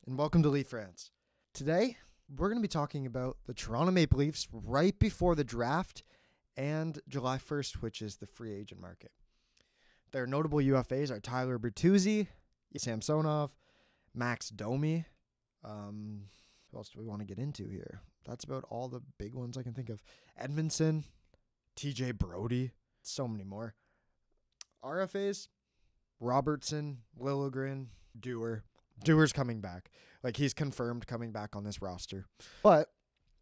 and welcome to Leaf Rants. Today, we're going to be talking about the Toronto Maple Leafs right before the draft and July 1st, which is the free agent market. Their notable UFAs are Tyler Bertuzzi, Samsonov, Max Domi. Who else do we want to get into here? That's about all the big ones I can think of. Edmondson, TJ Brody, so many more. RFAs, Robertson, Liljegren, Dewar. Dewar's coming back. Like, he's confirmed coming back on this roster. But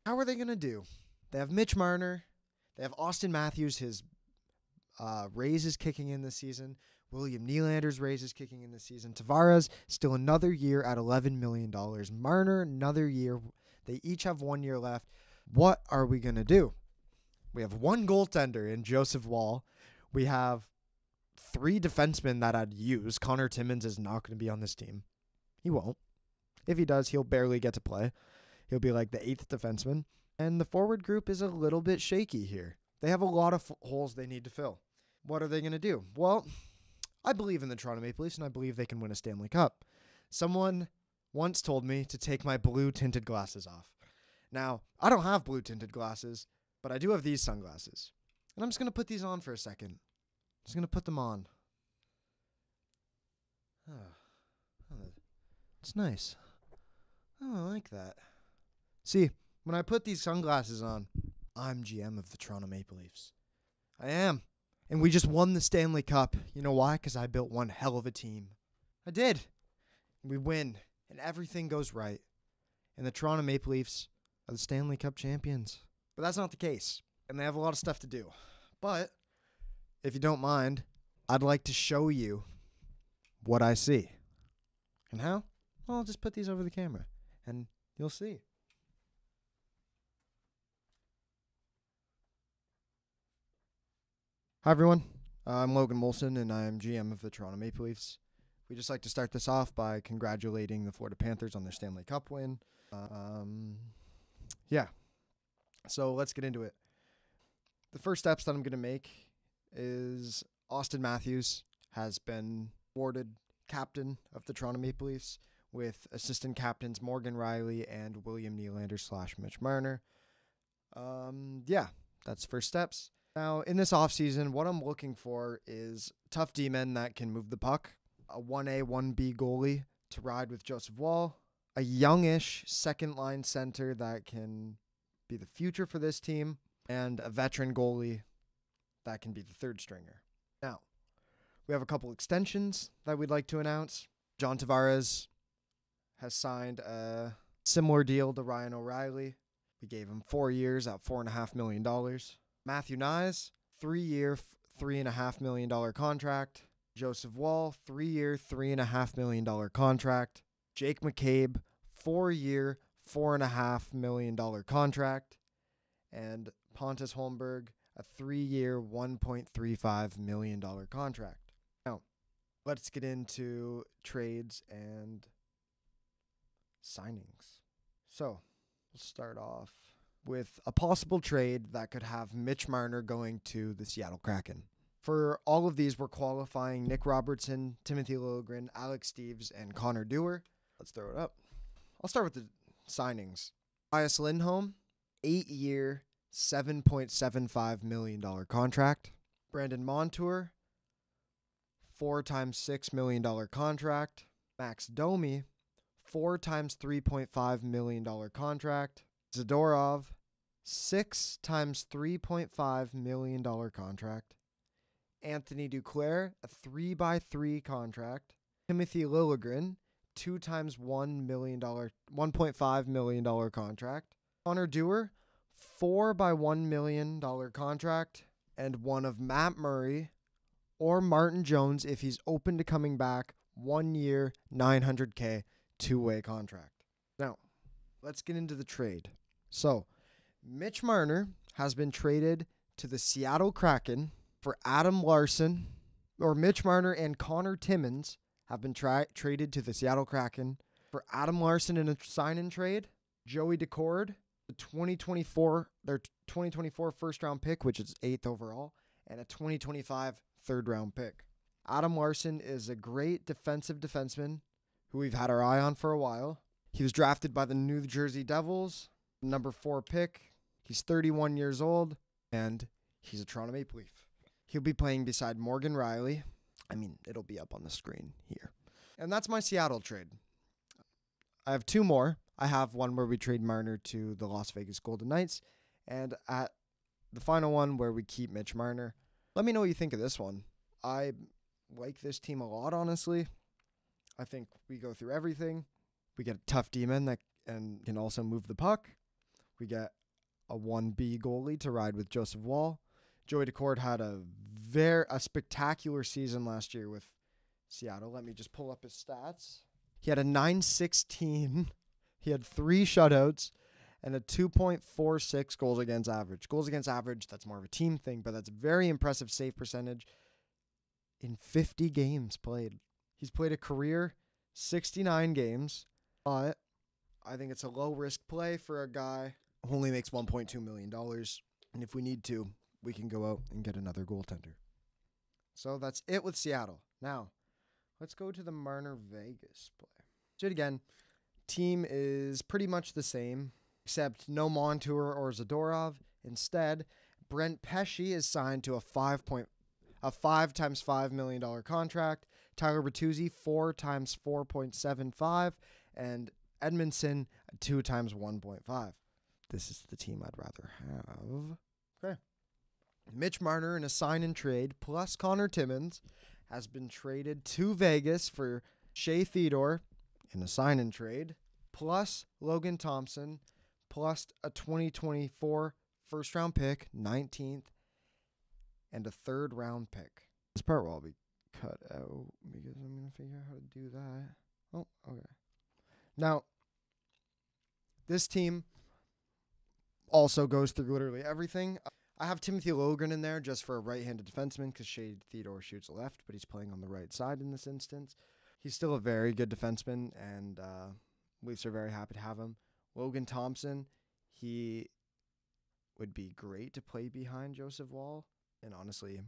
how are they going to do? They have Mitch Marner. They have Austin Matthews. His raise is kicking in this season. William Nylander's raise is kicking in this season. Tavares, still another year at $11 million. Marner, another year. They each have 1 year left. What are we going to do? We have one goaltender in Joseph Woll. We have 3 defensemen that I'd use. Connor Timmins is not going to be on this team. He won't. If he does, he'll barely get to play. He'll be like the 8th defenseman. And the forward group is a little bit shaky here. They have a lot of holes they need to fill. What are they going to do? Well, I believe in the Toronto Maple Leafs, and I believe they can win a Stanley Cup. Someone once told me to take my blue tinted glasses off. Now, I don't have blue tinted glasses, but I do have these sunglasses. And I'm just going to put these on for a second. Just going to put them on. It's nice. Oh, I like that. See, when I put these sunglasses on, I'm GM of the Toronto Maple Leafs. I am. And we just won the Stanley Cup. You know why? Because I built one hell of a team. I did. We win, and everything goes right. And the Toronto Maple Leafs are the Stanley Cup champions. But that's not the case. And they have a lot of stuff to do. But if you don't mind, I'd like to show you what I see. And how? Well, I'll just put these over the camera, and you'll see. Hi, everyone. I'm Logan Molson, and I'm GM of the Toronto Maple Leafs. We'd just like to start this off by congratulating the Florida Panthers on their Stanley Cup win. So let's get into it. The first steps that I'm going to make is Austin Matthews has been awarded captain of the Toronto Maple Leafs, with assistant captains Morgan Riley and William Nylander / Mitch Marner. That's first steps. Now, in this offseason, what I'm looking for is tough D-men that can move the puck, a 1A, 1B goalie to ride with Joseph Woll, a youngish second-line center that can be the future for this team, and a veteran goalie that can be the third stringer. Now, we have a couple extensions that we'd like to announce. John Tavares has signed a similar deal to Ryan O'Reilly. We gave him 4 years at $4.5 million. Matthew Knies, 3-year, $3.5 million contract. Joseph Woll, 3-year, $3.5 million contract. Jake McCabe, 4-year, $4.5 million contract. And Pontus Holmberg, a 3-year, $1.35 million contract. Now, let's get into trades and signings. So, we'll start off with a possible trade that could have Mitch Marner going to the Seattle Kraken. For all of these, we're qualifying Nick Robertson, Timothy Liljegren, Alex Steeves, and Connor Dewar. Let's throw it up. I'll start with the signings. Elias Lindholm, 8-year, $7.75 million contract. Brandon Montour, 4 times $6 million contract. Max Domi, 4 times $3.5 million contract. Zadorov, 6 times $3.5 million contract. Anthony Duclair, a 3x3 contract. Timothy Liljegren, 2 times $1.5 million contract. Connor Dewar, $4x1 million contract. And one of Matt Murray or Martin Jones, if he's open to coming back, 1 year, $900K, 2-way contract. Now, let's get into the trade. So, Mitch Marner has been traded to the Seattle Kraken for Adam Larson, or Mitch Marner and Connor Timmins have been traded to the Seattle Kraken for Adam Larson in a sign-in trade, Joey Decord, their 2024 first-round pick, which is 8th overall, and a 2025 third-round pick. Adam Larson is a great defensive defenseman who we've had our eye on for a while. He was drafted by the New Jersey Devils, number 4 pick. He's 31 years old, and he's a Toronto Maple Leaf. He'll be playing beside Morgan Rielly. I mean, it'll be up on the screen here. And that's my Seattle trade. I have 2 more. I have one where we trade Marner to the Las Vegas Golden Knights, and at the final one where we keep Mitch Marner. Let me know what you think of this one. I like this team a lot, honestly. I think we go through everything. We get a tough D-man that and can also move the puck. We get a 1B goalie to ride with Joseph Woll. Joey Daccord had a spectacular season last year with Seattle. Let me just pull up his stats. He had a .916. He had 3 shutouts and a 2.46 goals against average. Goals against average, that's more of a team thing, but that's a very impressive save percentage in 50 games played. He's played a career 69 games, but I think it's a low-risk play for a guy who only makes $1.2 million. And if we need to, we can go out and get another goaltender. So that's it with Seattle. Now, let's go to the Marner-Vegas play. Do it again. Team is pretty much the same, except no Montour or Zadorov. Instead, Brent Pesce is signed to a 5 times $5 million contract. Tyler Bertuzzi, 4 times $4.75, and Edmondson, 2 times $1.5. This is the team I'd rather have. Okay. Mitch Marner in a sign and trade plus Connor Timmins has been traded to Vegas for Shea Theodore in a sign and trade plus Logan Thompson plus a 2024 first round pick, 19th, and a 3rd round pick. This part will be cut out because I'm going to figure out how to do that. Oh, okay. Now, this team also goes through literally everything. I have Timothy Logan in there just for a right-handed defenseman because Shea Theodore shoots left, but he's playing on the right side in this instance. He's still a very good defenseman, and Leafs are very happy to have him. Logan Thompson, he would be great to play behind Joseph Woll, and honestly,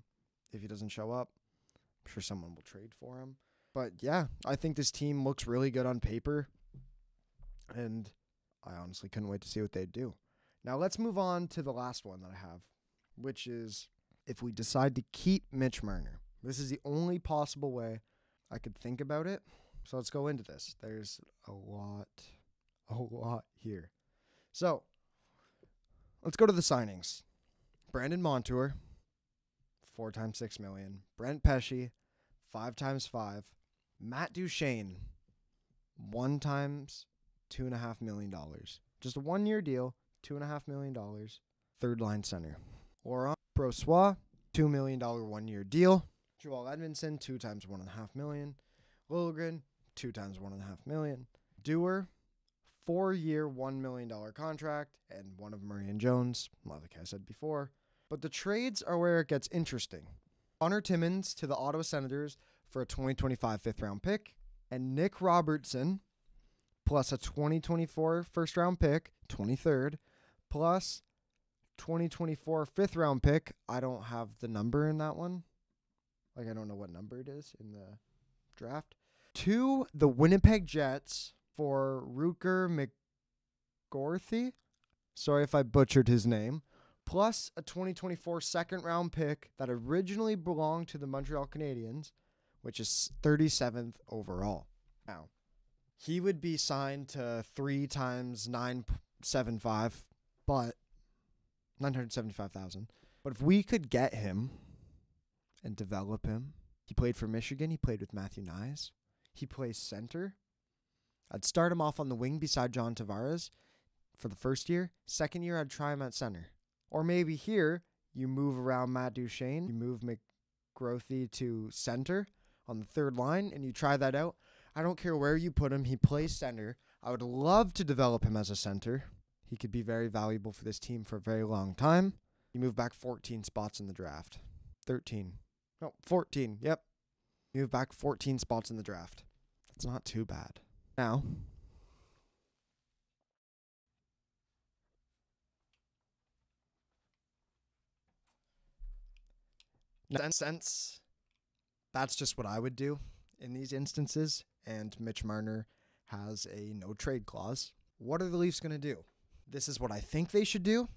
if he doesn't show up, I'm sure someone will trade for him. But yeah, I think this team looks really good on paper, and I honestly couldn't wait to see what they'd do. Now let's move on to the last one that I have, which is if we decide to keep Mitch Marner. This is the only possible way I could think about it. So let's go into this. There's a lot here. So let's go to the signings. Brandon Montour, 4 times $6 million. Brent Pesce, 5 times 5. Matt Duchene, 1 times $2.5 million. Just a 1-year deal, $2.5 million. 3rd line center. Laurent Brossoit, $2 million 1-year deal. Joel Edmondson, 2 times $1.5 million. Liljegren, 2 times $1.5 million. Dewar, 4-year, $1 million contract, and one of Murray and Jones, like I said before. But the trades are where it gets interesting. Connor Timmins to the Ottawa Senators for a 2025 5th-round pick, and Nick Robertson plus a 2024 first-round pick, 23rd, plus 2024 5th-round pick. I don't have the number in that one. I don't know what number it is in the draft. To the Winnipeg Jets for Rutger McGorthy. Sorry if I butchered his name. Plus a 2024 2nd-round pick that originally belonged to the Montreal Canadiens, which is 37th overall. Now, he would be signed to 3 times $975, but $975,000. But if we could get him and develop him, he played for Michigan. He played with Matthew Knies. He plays center. I'd start him off on the wing beside John Tavares for the first year. 2nd year, I'd try him at center. Or maybe here, you move around Matt Duchene. You move McGrothy to center on the 3rd line, and you try that out. I don't care where you put him. He plays center. I would love to develop him as a center. He could be very valuable for this team for a very long time. You move back 14 spots in the draft. 13. No, 14. Yep. Move back 14 spots in the draft. That's not too bad. Now, in that sense, that's just what I would do in these instances. And Mitch Marner has a no trade clause. What are the Leafs going to do? This is what I think they should do.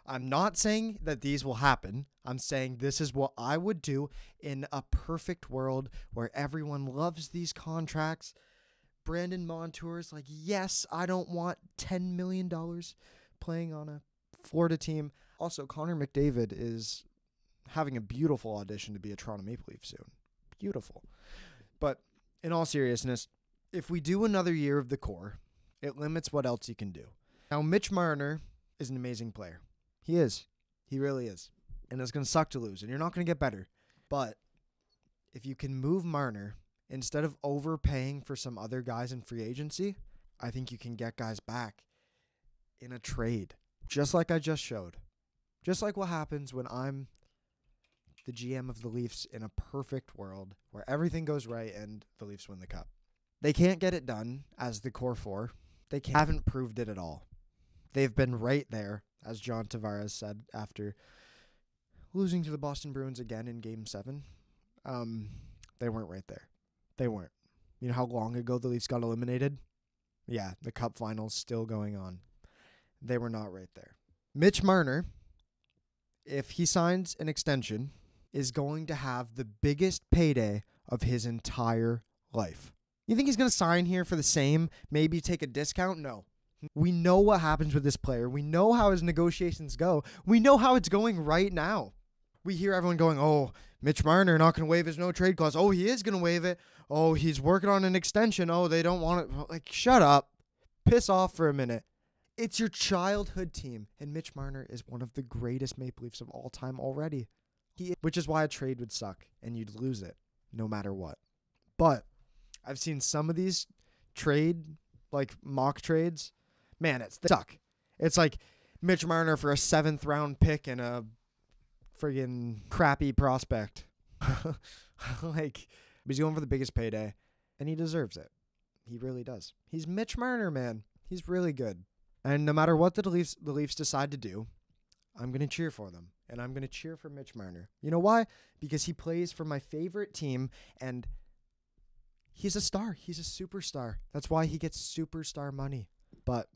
I'm not saying that these will happen. I'm saying this is what I would do in a perfect world where everyone loves these contracts. Brandon Montour's like, yes, I don't want $10 million playing on a Florida team. Also, Connor McDavid is having a beautiful audition to be a Toronto Maple Leaf soon. Beautiful. But in all seriousness, if we do another year of the core, it limits what else you can do. Now, Mitch Marner is an amazing player. He is. He really is. And it's going to suck to lose, and you're not going to get better. But if you can move Marner instead of overpaying for some other guys in free agency, I think you can get guys back in a trade, just like I just showed. Just like what happens when I'm the GM of the Leafs in a perfect world where everything goes right and the Leafs win the cup. They can't get it done as the core four. They haven't proved it at all. They've been right there, as John Tavares said after losing to the Boston Bruins again in Game 7. They weren't right there. They weren't. You know how long ago the Leafs got eliminated? Yeah, the cup final's still going on. They were not right there. Mitch Marner, if he signs an extension, is going to have the biggest payday of his entire life. You think he's going to sign here for the same, maybe take a discount? No. We know what happens with this player. We know how his negotiations go. We know how it's going right now. We hear everyone going, oh, Mitch Marner not going to waive his no-trade clause. Oh, he is going to waive it. Oh, he's working on an extension. Oh, they don't want it. Like, shut up. Piss off for a minute. It's your childhood team, and Mitch Marner is one of the greatest Maple Leafs of all time already. Which is why a trade would suck, and you'd lose it no matter what. But I've seen some of these mock trades. Man, they suck. It's like Mitch Marner for a 7th round pick and a friggin' crappy prospect. He's going for the biggest payday, and he deserves it. He really does. He's Mitch Marner, man. He's really good. And no matter what the Leafs decide to do, I'm going to cheer for them. And I'm going to cheer for Mitch Marner. You know why? Because he plays for my favorite team, and he's a star. He's a superstar. That's why he gets superstar money. But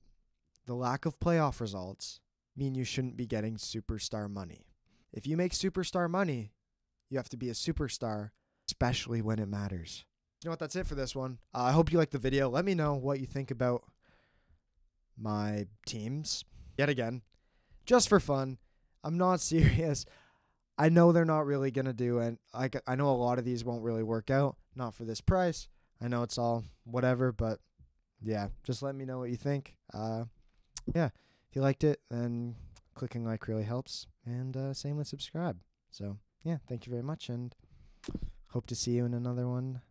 the lack of playoff results mean you shouldn't be getting superstar money. If you make superstar money, you have to be a superstar, especially when it matters. You know what? That's it for this one. I hope you liked the video. Let me know what you think about my teams. Yet again, just for fun. I'm not serious. I know they're not really going to do it. I know a lot of these won't really work out. Not for this price. I know it's all whatever, but yeah, just let me know what you think. Yeah, if you liked it, then clicking like really helps. And same with subscribe. So yeah, thank you very much, and hope to see you in another one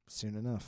soon enough.